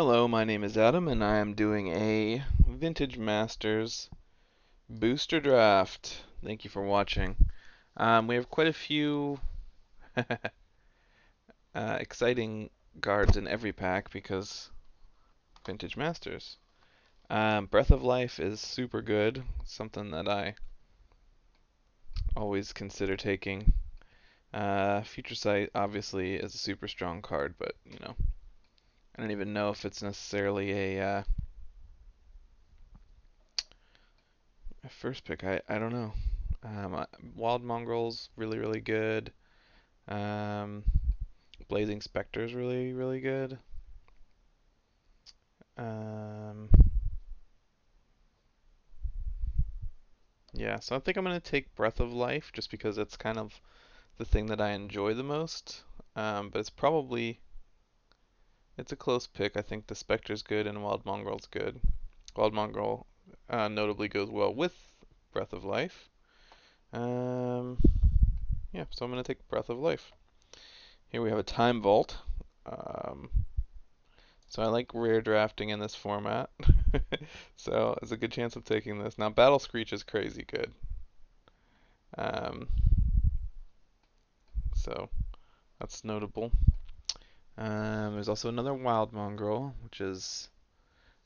Hello, my name is Adam, and I am doing a Vintage Masters booster draft. Thank you for watching. We have quite a few exciting cards in every pack because Vintage Masters. Breath of Life is super good, something that I always consider taking. Future Sight obviously is a super strong card, but I don't even know if it's necessarily a first pick. I don't know. Wild Mongrel's really good. Um, Blazing Spectre's really good. Um, yeah, so I think I'm gonna take Breath of Life just because it's kind of the thing that I enjoy the most. But it's a close pick. I think the Spectre's good and Wild Mongrel's good. Wild Mongrel notably goes well with Breath of Life. Um, yeah, so I'm gonna take Breath of Life. Here we have a Time Vault. Um, So I like rare drafting in this format. So there's a good chance of taking this. Now Battle Screech is crazy good. Um, so that's notable. There's also another Wild Mongrel, which is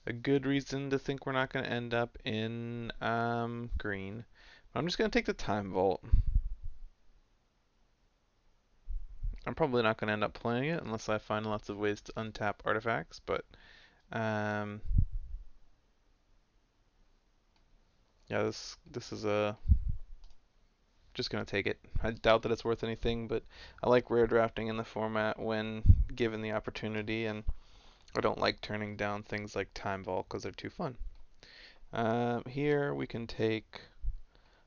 a good reason to think we're not going to end up in green. But I'm just going to take the Time Vault. I'm probably not going to end up playing it unless I find lots of ways to untap artifacts, but um, yeah, this is a just gonna take it. I doubt that it's worth anything, but I like rare drafting in the format when given the opportunity, and I don't like turning down things like Time Vault because they're too fun. Here we can take,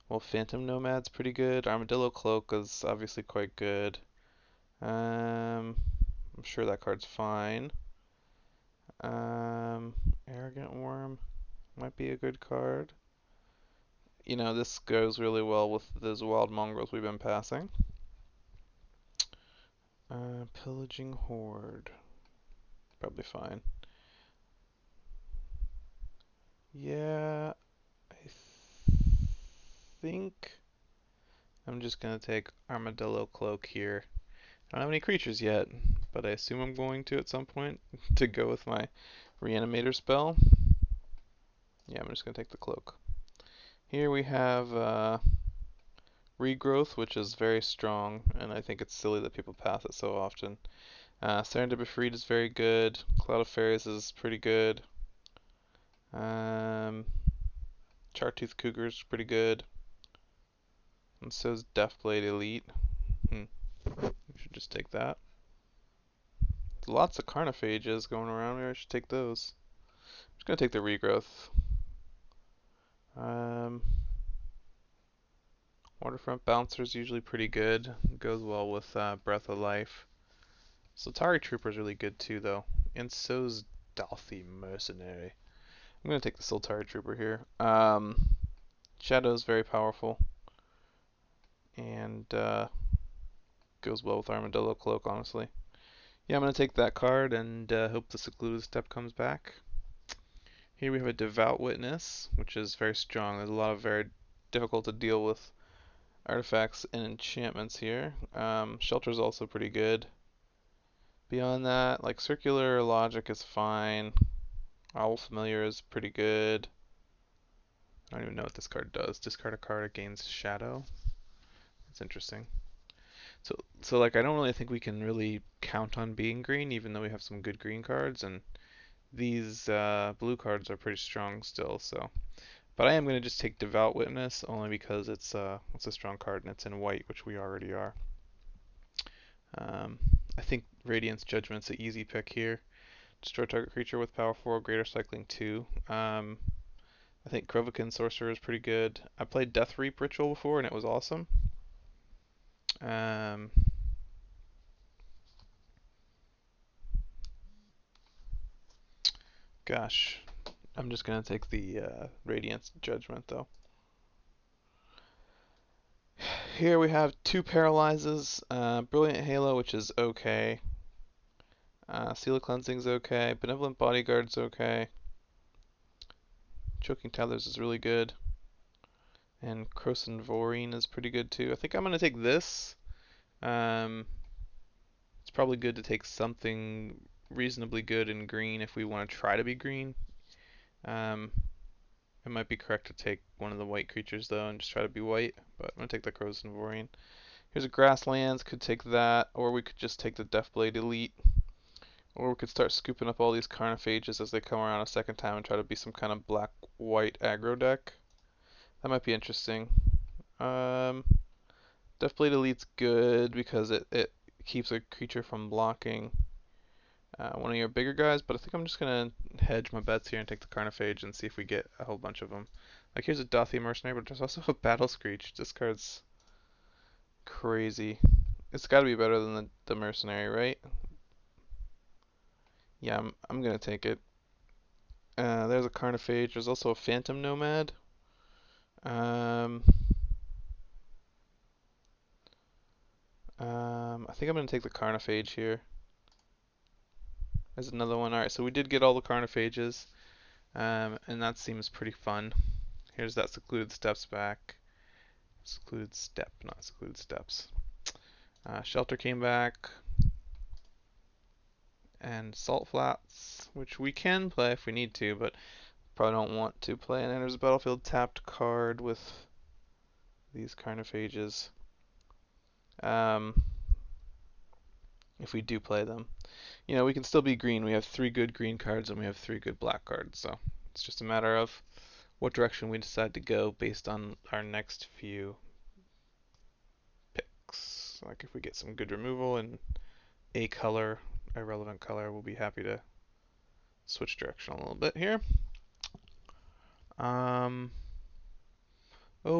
well, Phantom Nomad's pretty good. Armadillo Cloak is obviously quite good. I'm sure that card's fine. Arrogant Worm might be a good card. This goes really well with those wild mongrels we've been passing. Pillaging Horde. Probably fine. Yeah, I think I'm just gonna take Armadillo Cloak here. I don't have any creatures yet, but I assume I'm going to at some point to go with my Reanimator spell. Yeah, I'm just gonna take the Cloak. Here we have Regrowth, which is very strong, and I think it's silly that people pass it so often. Serendipity is very good. Cloud of Fairies is pretty good. Um, Chartooth Cougar is pretty good. And so is Deathblade Elite. We should just take that. There's lots of Carnophages going around. Maybe I should take those. I'm just gonna take the Regrowth. Um, Waterfront Bouncer is usually pretty good. It goes well with Breath of Life. Soltari Trooper is really good too, though. And so's Dalthy Mercenary. I'm gonna take the Soltari Trooper here. Shadow is very powerful. And goes well with Armadillo Cloak, honestly. Yeah, I'm going to take that card and hope the Secluded Step comes back. Here we have a Devout Witness, which is very strong. There's a lot of very difficult to deal with artifacts and enchantments here. Shelter is also pretty good. Beyond that, like Circular Logic is fine. Owl Familiar is pretty good. I don't even know what this card does. Discard a card against Shadow. That's interesting. So like I don't really think we can really count on being green, even though we have some good green cards, and these blue cards are pretty strong still. So, but I am going to just take Devout Witness only because it's a strong card and it's in white, which we already are. Um, I think Radiance Judgment's an easy pick here. Destroy target creature with power 4, greater cycling 2. I think Krovikan Sorcerer is pretty good. I played Death Reap Ritual before and it was awesome. Um, Gosh, I'm just gonna take the Radiance Judgment though. Here we have two Paralyzes, Brilliant Halo, which is okay. Seal of Cleansing's okay. Benevolent Bodyguard's okay. Choking Tethers is really good. And Krosan Voreen is pretty good too. I think I'm going to take this. Um, it's probably good to take something reasonably good in green if we want to try to be green. Um, it might be correct to take one of the white creatures though and just try to be white, but I'm going to take the Krosan Voreen. Here's a Grasslands, could take that, or we could just take the Deathblade Elite. Or we could start scooping up all these Carnophages as they come around a second time and try to be some kind of black-white aggro deck. That might be interesting. Um, Deathblade Elite's good because it keeps a creature from blocking one of your bigger guys, but I think I'm just going to hedge my bets here and take the Carnophage and see if we get a whole bunch of them. Like here's a Dothi Mercenary, but there's also a Battle Screech. This card's crazy. It's got to be better than the Mercenary, right? Yeah, I'm going to take it. There's a Carnophage. There's also a Phantom Nomad. Um, I think I'm going to take the Carnophage here. There's another one. Alright, so we did get all the Carnophages, and that seems pretty fun. Here's that Secluded Steps back. Secluded Step, not Secluded Steps. Shelter came back. And Salt Flats, which we can play if we need to, but probably don't want to play. And enters the battlefield tapped card with these Carnophages. If we do play them. You know, we can still be green. We have 3 good green cards and we have 3 good black cards, so it's just a matter of what direction we decide to go based on our next few picks. Like if we get some good removal and a color, a relevant color, we'll be happy to switch direction a little bit here. Oh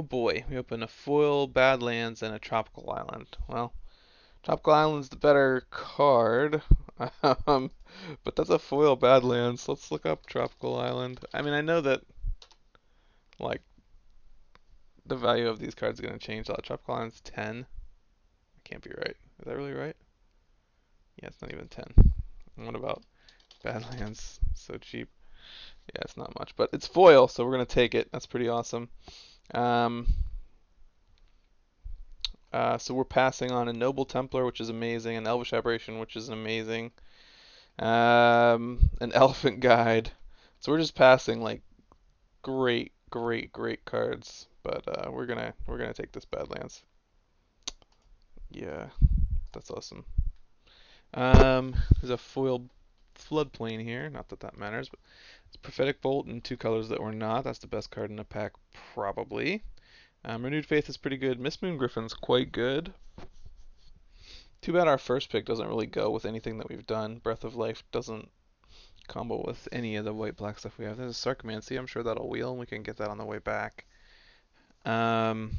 boy, we open a foil Badlands and a Tropical Island. Well, Tropical Island's the better card, but that's a foil Badlands. Let's look up Tropical Island. I mean, I know that like the value of these cards is going to change a lot. Tropical Island's 10. That can't be right. Is that really right? Yeah, it's not even 10. And what about Badlands? So cheap. Yeah, it's not much, but it's foil, so we're going to take it. That's pretty awesome. So we're passing on a Noble Templar, which is amazing, an Elvish Aberration, which is amazing, an Elephant Guide. So we're just passing like great, great, great cards. But we're gonna take this Badlands. Yeah, that's awesome. There's a foil Floodplain here. Not that that matters, but it's Prophetic Bolt in 2 colors that were not. That's the best card in the pack, probably. Renewed Faith is pretty good. Mistmoon Griffin's quite good. Too bad our first pick doesn't really go with anything that we've done. Breath of Life doesn't combo with any of the white-black stuff we have. There's a Sarcomancy. I'm sure that'll wheel, and we can get that on the way back. Some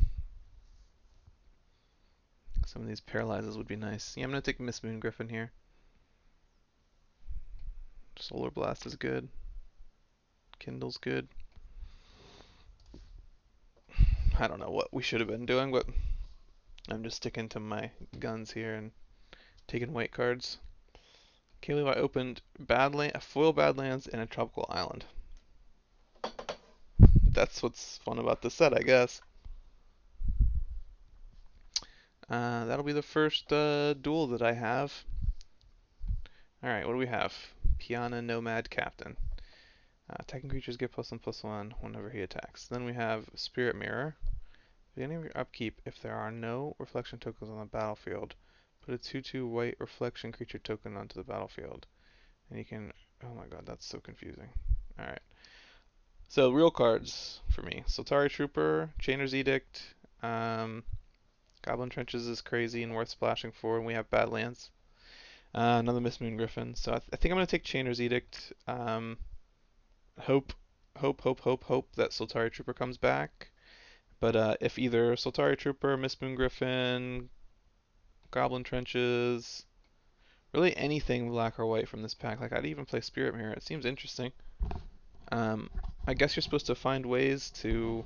of these paralyzes would be nice. Yeah, I'm going to take Mistmoon Griffin here. Solar Blast is good. Kindle's good. I don't know what we should have been doing, but I'm just sticking to my guns here and taking white cards. Caleb, I opened a foil Badlands and a Tropical Island. That's what's fun about this set, I guess. That'll be the first duel that I have. Alright, what do we have? Piana Nomad Captain. Attacking creatures get +1/+1 whenever he attacks. Then we have Spirit Mirror. At the beginning of your upkeep, if there are no reflection tokens on the battlefield, put a 2/2 white reflection creature token onto the battlefield. And you can... Oh my god, that's so confusing. Alright. So, real cards for me. Soltari Trooper, Chainer's Edict, Goblin Trenches is crazy and worth splashing for, and we have Badlands. Another Mistmoon Griffin. So I think I'm going to take Chainer's Edict. Hope that Soltari Trooper comes back. But if either Soltari Trooper, Mistmoon Griffin, Goblin Trenches, really anything black or white from this pack, like I'd even play Spirit Mirror. It seems interesting. I guess you're supposed to find ways to...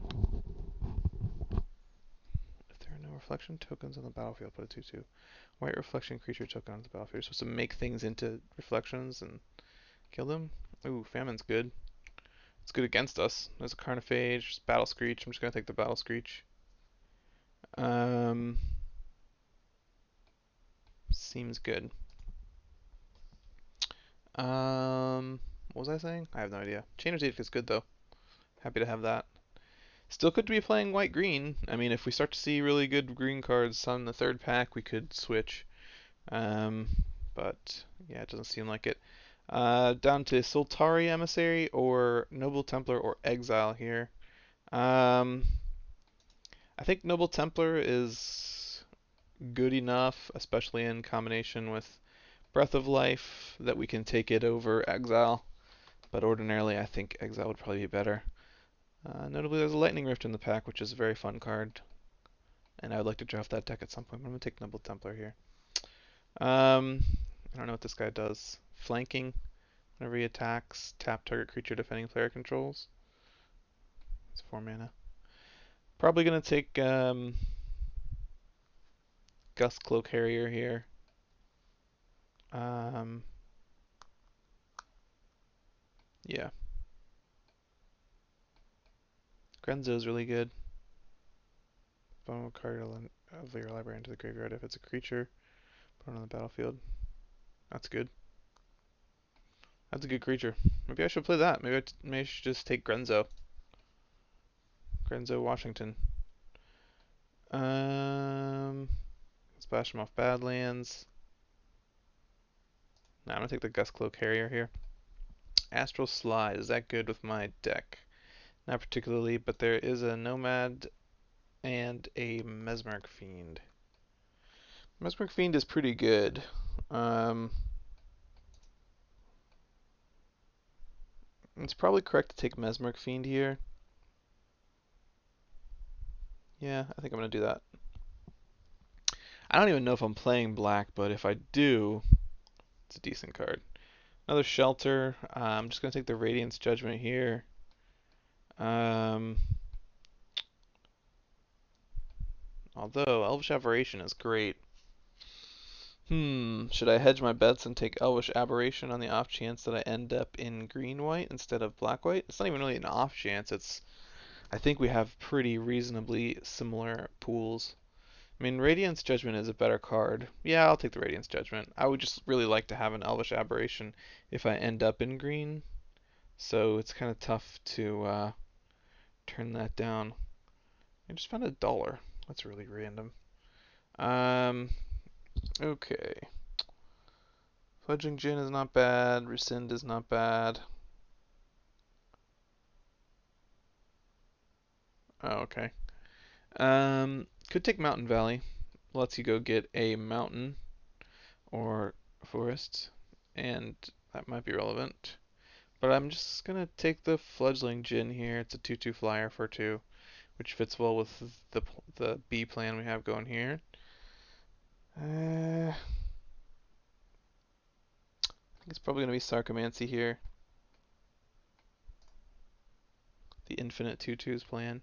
If there are no reflection tokens on the battlefield, put a 2/2. White reflection creature token on the battlefield. You're supposed to make things into reflections and kill them. Ooh, Famine's good. It's good against us. There's a Carnophage, Battle Screech. I'm just gonna take the Battle Screech. Um, Seems good. What was I saying? I have no idea. Chainer's Edict is good though. Happy to have that. Still could be playing white-green. I mean, if we start to see really good green cards on the third pack, we could switch. Um, but yeah, it doesn't seem like it. Down to Soltari Emissary or Noble Templar or Exile here. I think Noble Templar is good enough, especially in combination with Breath of Life, that we can take it over Exile. But ordinarily, I think Exile would probably be better. Notably, there's a Lightning Rift in the pack, which is a very fun card. And I would like to draft that deck at some point, but I'm going to take Noble Templar here. I don't know what this guy does. Flanking. Whenever he attacks, tap target creature defending player controls. It's 4 mana. Probably going to take Gust Cloak Harrier here. Yeah. Grenzo is really good. Bone a card of your library into the graveyard if it's a creature. Put it on the battlefield. That's good. That's a good creature. Maybe I should play that. Maybe I should just take Grenzo. Grenzo Washington. Splash him off Badlands. Now I'm gonna take the Gust Cloak Harrier here. Astral Slide. Is that good with my deck? Not particularly, but there is a Nomad and a Mesmeric Fiend. Mesmeric Fiend is pretty good. It's probably correct to take Mesmeric Fiend here. Yeah, I think I'm going to do that. I don't even know if I'm playing black, but if I do, it's a decent card. Another Shelter. I'm just going to take the Radiance Judgment here. Although Elvish Aberration is great. Should I hedge my bets and take Elvish Aberration on the off chance that I end up in green-white instead of black-white? It's not even really an off chance. I think we have pretty reasonably similar pools. I mean, Radiance Judgment is a better card. Yeah, I'll take the Radiance Judgment. I would just really like to have an Elvish Aberration if I end up in green. So it's kind of tough to turn that down. I just found $1. That's really random. Okay. Fledgling Djinn is not bad. Rescind is not bad. Oh, okay. Could take Mountain Valley. Lets you go get a mountain or forest, and that might be relevant. But I'm just gonna take the Fledgling Djinn here. It's a 2/2 flyer for 2, which fits well with the B plan we have going here. I think it's probably gonna be Sarcomancy here. The infinite 2/2s plan.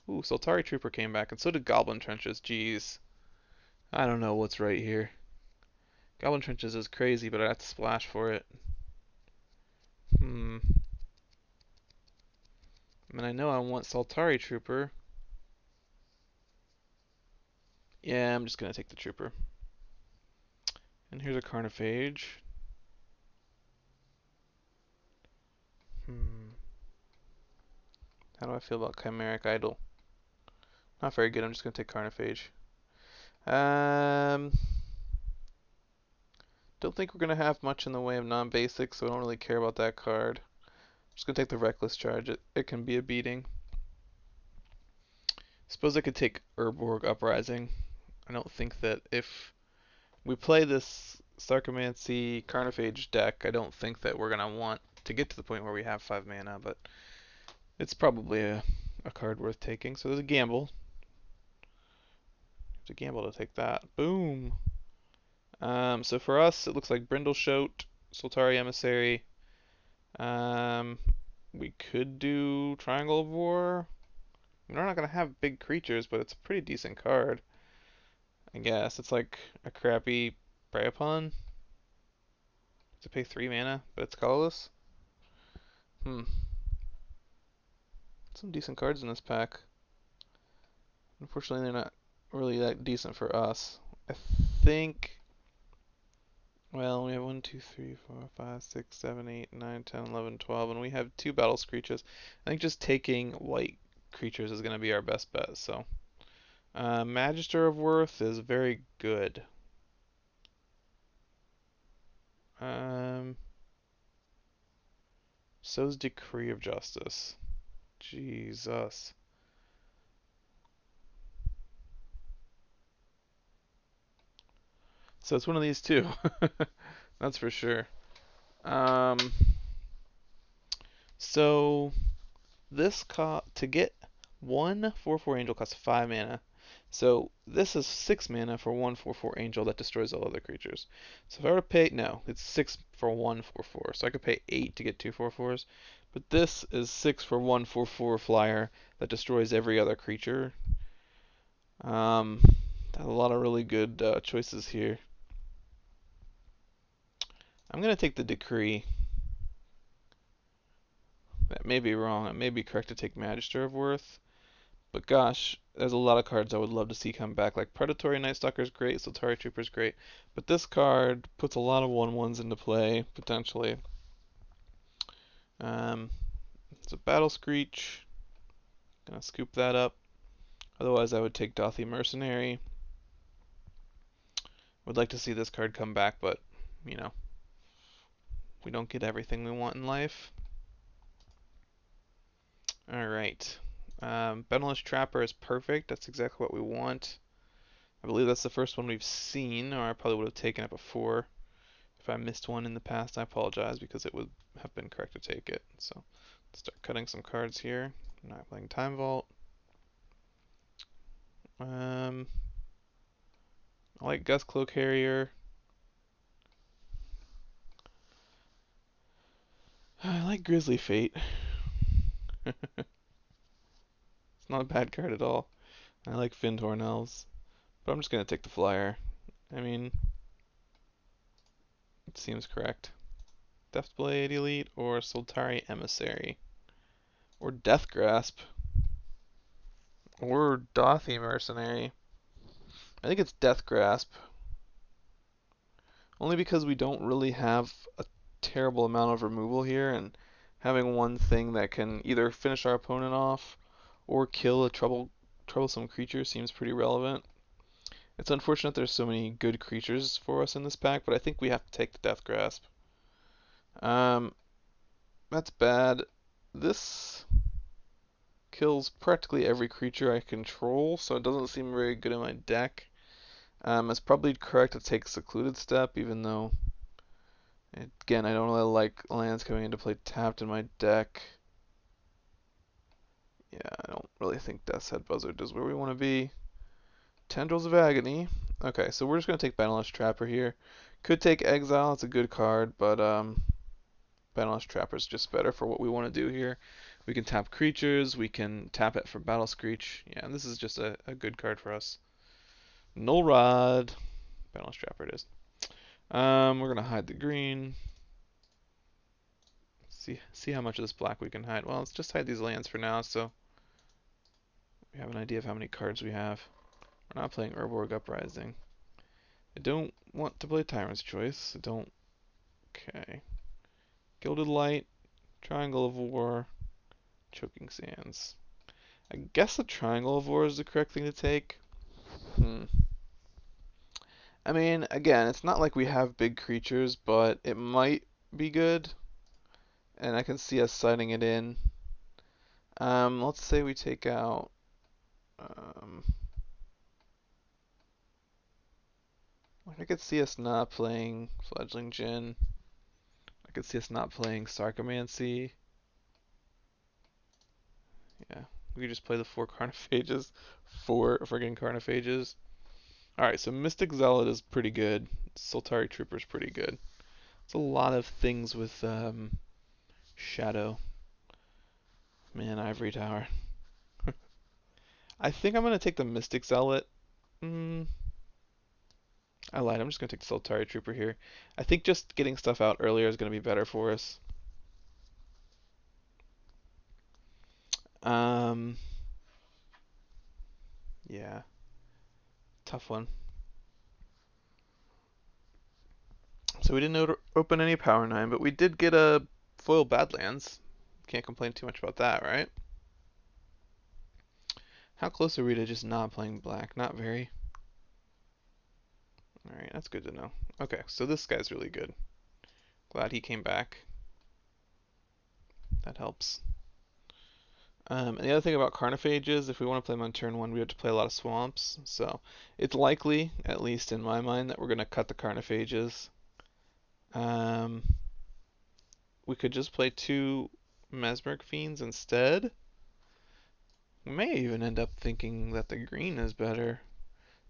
Ooh, Soltari Trooper came back, and so did Goblin Trenches. Jeez. I don't know what's right here. Goblin Trenches is crazy, but I have to splash for it. I mean, I know I want Soltari Trooper. Yeah, I'm just gonna take the Trooper. And here's a Carnophage. How do I feel about Chimeric Idol? Not very good. I'm just gonna take Carnophage. Don't think we're gonna have much in the way of non-basic, so I don't really care about that card. I'm just gonna take the Reckless Charge. It can be a beating. Suppose I could take Urborg Uprising. I don't think that if we play this Sarcomancy Carnophage deck, I don't think that we're gonna want to get to the point where we have 5 mana, but it's probably a card worth taking. So there's a gamble. There's a gamble to take that. Boom. So for us, it looks like Brindleshote, Soltari Emissary. We could do Triangle of War. We're not gonna have big creatures, but it's a pretty decent card. I guess. It's like a crappy Prey Upon. To pay 3 mana, but it's colorless? Hmm. Some decent cards in this pack. Unfortunately, they're not really that decent for us. I think. Well, we have 1, 2, 3, 4, 5, 6, 7, 8, 9, 10, 11, 12, and we have 2 battle screeches. I think just taking white creatures is going to be our best bet. So, Magister of Worth is very good. Um, so's Decree of Justice. Jesus. So it's one of these two. That's for sure. Um, so to get one 4/4 angel costs 5 mana. So this is 6 mana for one 4/4 angel that destroys all other creatures. So if I were to pay, no, it's 6 for one 4/4. So I could pay 8 to get two 4/4s. But this is 6 for one 4/4 flyer that destroys every other creature. Um, a lot of really good choices here. I'm going to take the Decree. That may be wrong. It may be correct to take Magister of Worth. But gosh, there's a lot of cards I would love to see come back. Like Predatory Night Stalker is great, Soltari Trooper is great. But this card puts a lot of 1/1s into play, potentially. It's a Battle Screech. Gonna scoop that up. Otherwise, I would take Dauthi Mercenary. Would like to see this card come back, but, you know, we don't get everything we want in life. Alright. Beneless Trapper is perfect. That's exactly what we want. I believe that's the first one we've seen, or I probably would have taken it before. If I missed one in the past, I apologize because it would have been correct to take it. So let's start cutting some cards here. I'm not playing Time Vault. I like Gust Cloak Harrier. I like Grizzly Fate. It's not a bad card at all. I like Fyndhorn Elves. But I'm just going to take the flyer. I mean, it seems correct. Deathblade Elite or Soltari Emissary. Or Death Grasp. Or Dauthi Mercenary. I think it's Death Grasp. Only because we don't really have a terrible amount of removal here, and having one thing that can either finish our opponent off or kill a troublesome creature seems pretty relevant. It's unfortunate there's so many good creatures for us in this pack, but I think we have to take the Death Grasp. Um, that's bad. This kills practically every creature I control, so it doesn't seem very good in my deck. It's probably correct to take Secluded Step, even though, again, I don't really like lands coming into play tapped in my deck. Yeah, I don't really think Death's Head Buzzard is where we want to be. Tendrils of Agony. Okay, so we're just going to take Bannerless Trapper here. Could take Exile, it's a good card, but Bannerless Trapper is just better for what we want to do here. We can tap creatures, we can tap it for Battle Screech. Yeah, and this is just a good card for us. Null Rod. Bannerless Trapper it is. We're going to hide the green. See how much of this black we can hide. Well, let's just hide these lands for now, so we have an idea of how many cards we have. We're not playing Urborg Uprising. I don't want to play Tyrant's Choice. I don't. Okay. Gilded Light, Triangle of War, Choking Sands. I guess the Triangle of War is the correct thing to take. I mean, again, it's not like we have big creatures, but it might be good. And I can see us signing it in. Let's say we take out. I could see us not playing Fledgling Djinn. I could see us not playing Sarcomancy. Yeah, we could just play the 4 Carnophages. 4 friggin' Carnophages. Alright, so Mystic Zealot is pretty good. Soltari Trooper is pretty good. It's a lot of things with Shadow. Man, Ivory Tower. I think I'm going to take the Mystic Zealot. I lied. I'm just going to take the Solitary Trooper here. I think just getting stuff out earlier is going to be better for us. Um, yeah, tough one. So we didn't open any Power 9, but we did get a foil Badlands. Can't complain too much about that, right? How close are we to just not playing black? Not very. Alright, that's good to know. Okay, so this guy's really good. Glad he came back. That helps. And the other thing about Carnophages, if we want to play them on turn 1, we have to play a lot of swamps. So it's likely, at least in my mind, that we're going to cut the Carnophages. Um, we could just play 2 Mesmeric Fiends instead. We may even end up thinking that the green is better,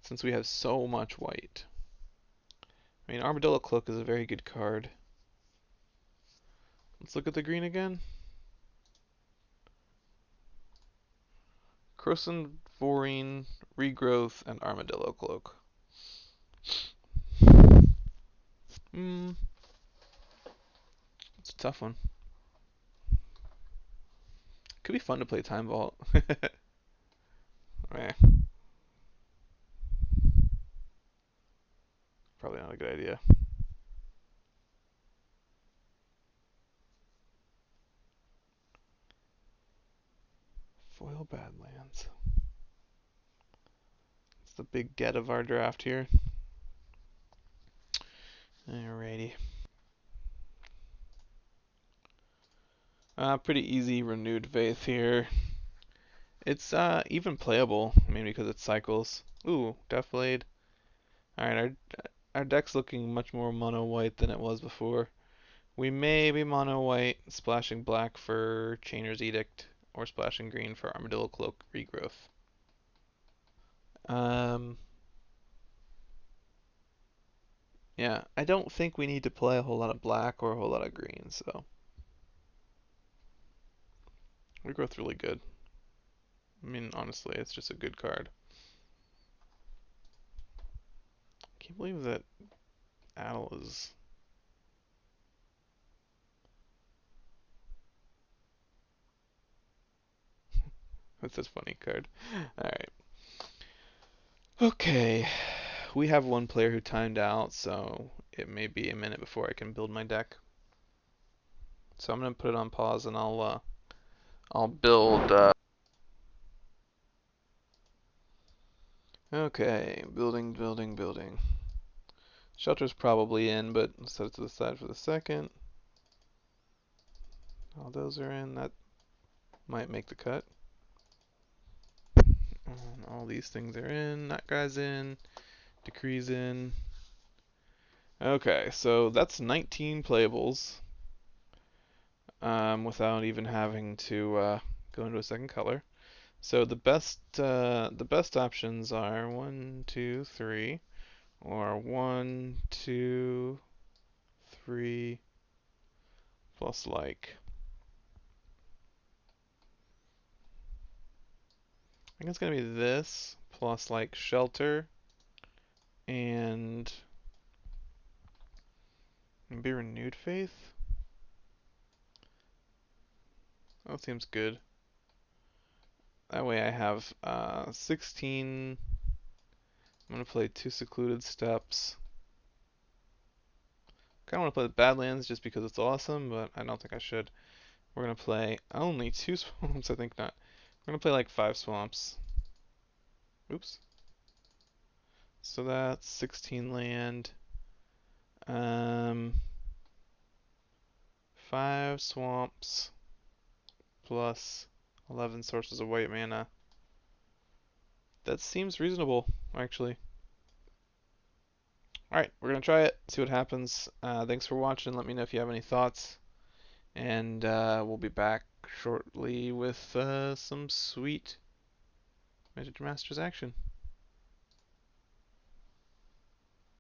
since we have so much white. I mean, Armadillo Cloak is a very good card. Let's look at the green again. Krosan, Vorine, Regrowth, and Armadillo Cloak. It's a tough one. Could be fun to play Time Vault. Eh, probably not a good idea. Foil Badlands. It's the big get of our draft here. Alrighty. Pretty easy Renewed Faith here. It's even playable. I mean, because it cycles. Ooh, Deathblade. Alright, our deck's looking much more mono white than it was before. We may be mono white, splashing black for Chainer's Edict, or splashing green for Armadillo Cloak Regrowth. Yeah, I don't think we need to play a whole lot of black or a whole lot of green, so Regrowth's really good. I mean, honestly, it's just a good card. I can't believe that Adel is... That's a funny card. Alright. Okay. We have one player who timed out, so it may be a minute before I can build my deck. So I'm gonna put it on pause and I'll build okay, building. Shelter's probably in, but let's set it to the side for the second. All those are in, that might make the cut. And all these things are in, that guy's in, Decree's in. Okay, so that's 19 playables without even having to go into a second color. So the best options are 1, 2, 3, or 1, 2, 3 plus like. I think it's gonna be this plus like Shelter and maybe Renewed Faith. That seems good. That way I have 16. I'm gonna play 2 Secluded Steps. Kinda wanna play the Badlands just because it's awesome, but I don't think I should. We're gonna play only 2 swamps, I think not. We're gonna play like 5 swamps. Oops. So that's 16 land. 5 swamps plus 11 sources of white mana. That seems reasonable, actually. Alright, we're gonna try it, see what happens. Thanks for watching. Let me know if you have any thoughts. And we'll be back shortly with some sweet Magic Masters action.